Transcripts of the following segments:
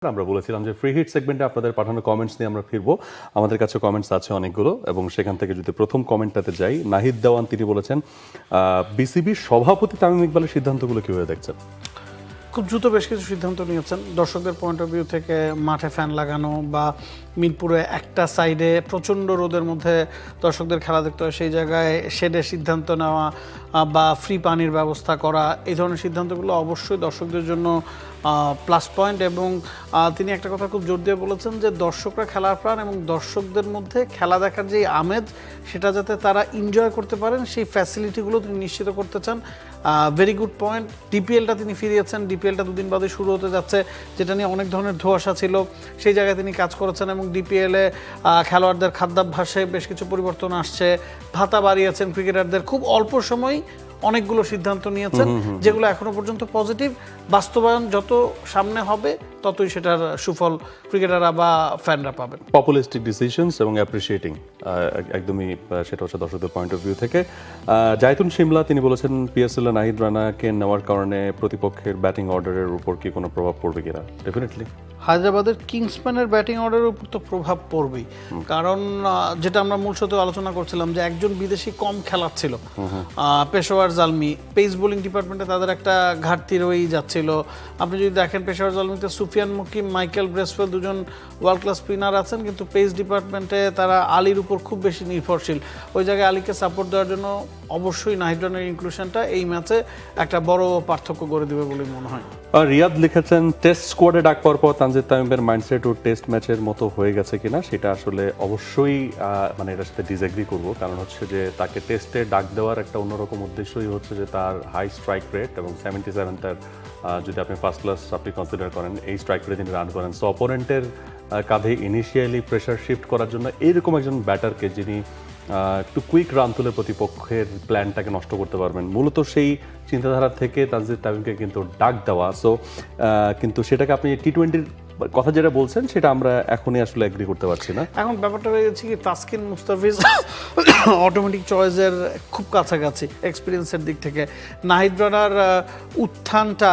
আমরা বলেছিলাম যে ফ্রি হিট সেগমেন্টে আপনাদের পাঠানো কমেন্টস নিয়ে আমরা ফিরবো। আমাদের কাছে কমেন্টস আছে অনেকগুলো, এবং সেখান থেকে যদি প্রথম কমেন্টটাতে যাই, নাহিদ দেওয়ান তিনি বলেছেন, বিসিবির সভাপতি তামিম ইকবালের সিদ্ধান্তগুলো কিভাবে দেখছেন? খুব দ্রুত বেশ কিছু সিদ্ধান্ত নিয়েছেন দর্শকদের পয়েন্ট অফ ভিউ থেকে। মাঠে ফ্যান লাগানো বা মিরপুরে একটা সাইডে প্রচণ্ড রোদের মধ্যে দর্শকদের খেলা দেখতে হয়, সেই জায়গায় শেডে সিদ্ধান্ত নেওয়া বা ফ্রি পানির ব্যবস্থা করা, এই ধরনের সিদ্ধান্তগুলো অবশ্যই দর্শকদের জন্য প্লাস পয়েন্ট। এবং তিনি একটা কথা খুব জোর দিয়ে বলেছেন যে দর্শকরা খেলার প্রাণ, এবং দর্শকদের মধ্যে খেলা দেখার যে আমেজ সেটা যাতে তারা এনজয় করতে পারেন সেই ফ্যাসিলিটিগুলো তিনি নিশ্চিত করতে চান। Very good point. ডিপিএলটা তিনি ফিরিয়েছেন, ডিপিএলটা দুদিন বাদে শুরু হতে যাচ্ছে, যেটা নিয়ে অনেক ধরনের ধোঁয়াশা ছিল, সেই জায়গায় তিনি কাজ করেছেন। এবং ডিপিএলে খেলোয়াড়দের খাদ্যাভ্যাসে বেশ কিছু পরিবর্তন আসছে, ভাতা বাড়িয়েছেন ক্রিকেটারদের, খুব অল্প সময় অনেকগুলো সিদ্ধান্ত নিয়েছেন যেগুলো এখনো পর্যন্ত পজিটিভ। বাস্তবায়ন যত সামনে হবে ততই সেটার সুফল ক্রিকেটাররা বা ফ্যানরা পাবেন। পপুলিস্টিক ডিসিশনস এবং অ্যাপ্রিসিয়েটিং, একদমই সেটা হচ্ছে দর্শকদের পয়েন্ট অফ ভিউ থেকে। জায়তুন শিমলা তিনি বলেছেন, পিএসএল এ নাহিদ রানাকে নেওয়ার কারণে প্রতিপক্ষের ব্যাটিং অর্ডারের উপর কি কোনো প্রভাব পড়বে কিনা? ডেফিনেটলি হায়দ্রাবাদের কিংসম্যানের ব্যাটিং অর্ডারের উপর তো প্রভাব পড়বেই, কারণ যেটা আমরা মূল সাথে আলোচনা করছিলাম যে একজন বিদেশি কম খেলাচ্ছিল, পেশোয়ার জালমি। পেস বোলিং ডিপার্টমেন্টে তাদের একটা ঘাটতি রয়েই যাচ্ছিল। আপনি যদি দেখেন পেশোয়ার জালমিতে সুফিয়ান মুকিম, মাইকেল ব্রেসওয়েল দুজন ওয়ার্ল্ড ক্লাস স্পিনার আছেন, কিন্তু পেস ডিপার্টমেন্টে তারা আলীর উপর খুব বেশি নির্ভরশীল। ওই জায়গায় আলীকে সাপোর্ট দেওয়ার জন্য অবশ্যই নাহিদ রানার ইনক্লুশনটা এই ম্যাচে একটা বড় পার্থক্য করে দেবে বলে মনে হয়। রিয়াদ লিখেছেন, টেস্ট স্কোয়াডে ডাক পাওয়ার পর তানজিদ তামিমের মাইন্ডসেট ও টেস্ট ম্যাচের মতো হয়ে গেছে কিনা, সেটা আসলে অবশ্যই মানে এটার সাথে ডিসএগ্রি করবো। কারণ হচ্ছে যে তাকে টেস্টে ডাক দেওয়ার একটা অন্যরকম উদ্দেশ্যই হচ্ছে যে তার হাই স্ট্রাইক রেট, এবং 77 তার যদি আপনি ফার্স্ট ক্লাস আপনি কনসিডার করেন, এই স্ট্রাইক রেটে তিনি রান করেন। সো অপোনেন্টের কাঁধে ইনিশিয়ালি প্রেশার শিফট করার জন্য এইরকম একজন ব্যাটারকে, যিনি একটু কুইক রান তুলে প্রতিপক্ষের প্ল্যানটাকে নষ্ট করতে পারবেন, মূলত সেই চিন্তাধারা থেকে তানজিদ তামিমকে কিন্তু ডাক দেওয়া। সো কিন্তু সেটাকে আপনি টি-20-র কথা যেটা বলছেন সেটা আমরা এখনই আসলে এগ্রি করতে পারছি না। এখন ব্যাপারটা হয়ে গেছে কি, তাসকিন মুস্তাফিজ অটোমেটিক চয়েসের খুব কাছাকাছি এক্সপিরিয়েন্সের দিক থেকে। নাহিদ রানার উত্থানটা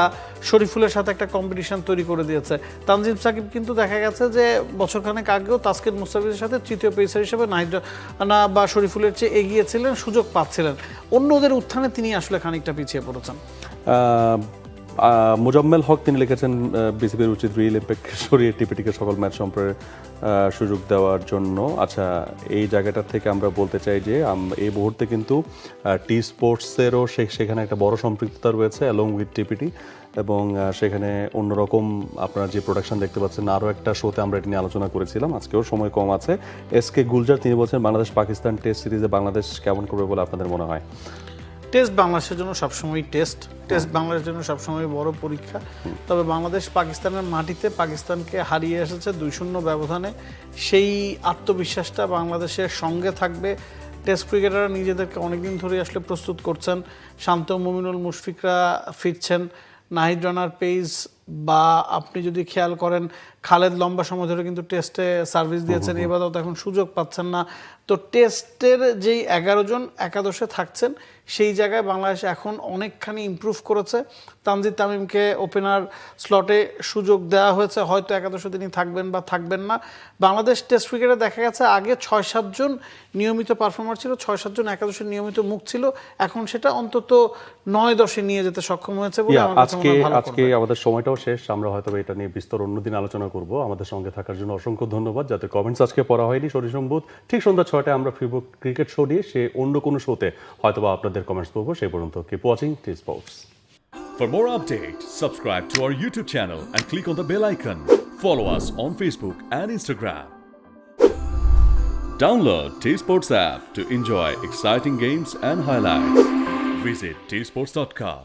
শরীফুলের সাথে একটা কম্পিটিশন তৈরি করে দিয়েছে। তানজিম সাকিব কিন্তু দেখা গেছে যে বছরখানেক আগেও তাসকিন মুস্তাফিজের সাথে তৃতীয় পেসার হিসেবে নাহিদ রানা বা শরীফুলের চেয়ে এগিয়ে ছিলেন, সুযোগ পাচ্ছিলেন। অন্যদের উত্থানে তিনি আসলে খানিকটা পিছিয়ে পড়েছেন। মোজাম্মেল হক তিনি লিখেছেন, বিসিবির উচিত রিয়েল ইম্প্যাক্ট সরিয়ে টিপিটিকে সকল ম্যাচ সম্পর্কে সুযোগ দেওয়ার জন্য। আচ্ছা, এই জায়গাটা থেকে আমরা বলতে চাই যে এই মুহূর্তে কিন্তু টি স্পোর্টসেরও সেখানে একটা বড় সম্পৃক্ততা রয়েছে অ্যালং উইথ টিপিটি, এবং সেখানে অন্যরকম আপনারা যে প্রোডাকশন দেখতে পাচ্ছেন। আরও একটা শোতে আমরা এটা নিয়ে আলোচনা করেছিলাম, আজকেও সময় কম আছে। এসকে গুলজার তিনি বলছেন, বাংলাদেশ পাকিস্তান টেস্ট সিরিজে বাংলাদেশ কেমন করবে বলে আপনাদের মনে হয়? টেস্ট বাংলাদেশের জন্য সবসময় টেস্ট বাংলাদেশের জন্য সবসময় বড় পরীক্ষা। তবে বাংলাদেশ পাকিস্তানের মাটিতে পাকিস্তানকে হারিয়ে এসেছে 2-0 ব্যবধানে। সেই আত্মবিশ্বাসটা বাংলাদেশের সঙ্গে থাকবে। টেস্ট ক্রিকেটাররা নিজেদেরকে অনেকদিন ধরে আসলে প্রস্তুত করছেন। শান্ত, মুমিনুল, মুশফিকরা ফিরছেন। নাহিদ রানার পেস বা আপনি যদি খেয়াল করেন, খালেদ লম্বা সময় ধরে কিন্তু টেস্টে সার্ভিস দিয়েছেন, এবারও তো এখন সুযোগ পাচ্ছেন না। তো টেস্টের যেই 11 জন একাদশে থাকছেন, সেই জায়গায় বাংলাদেশ এখন অনেকখানি ইমপ্রুভ করেছে। তানজিদ তামিমকে ওপেনার স্লটে সুযোগ দেওয়া হয়েছে, হয়তো একাদশে তিনি থাকবেন বা থাকবেন না। বাংলাদেশ টেস্ট ক্রিকেটে দেখা গেছে আগে 6-7 জন নিয়মিত পারফর্মার ছিল, 6-7 জন একাদশে নিয়মিত মুখ ছিল, এখন সেটা অন্তত 9-10-এ নিয়ে যেতে সক্ষম হয়েছে বলে আমার কাছে মনে হয়। আজকে আমাদের সময়টাও শেষ, আমরা হয়তো এটা নিয়ে বিস্তর অন্যদিন আলোচনা করব। আমাদের সঙ্গে থাকার জন্য অসংখ্য ধন্যবাদ। যাদের কমেন্টস আজকে পড়া হয়নি, সরিসম্বুধ ঠিক সন্ধ্যা 6টায় আমরা ফিরবো ক্রিকেট শো নিয়ে। সে অন্য কোনো শোতে হয়তোবা আপনাদের কমেন্টস পড়বো। সেই পর্যন্ত keep watching T Sports. For more updates, subscribe to our YouTube channel and click on the bell icon. Follow us on Facebook and Instagram. Download T Sports app to enjoy exciting games and highlights. Visit tsports.com.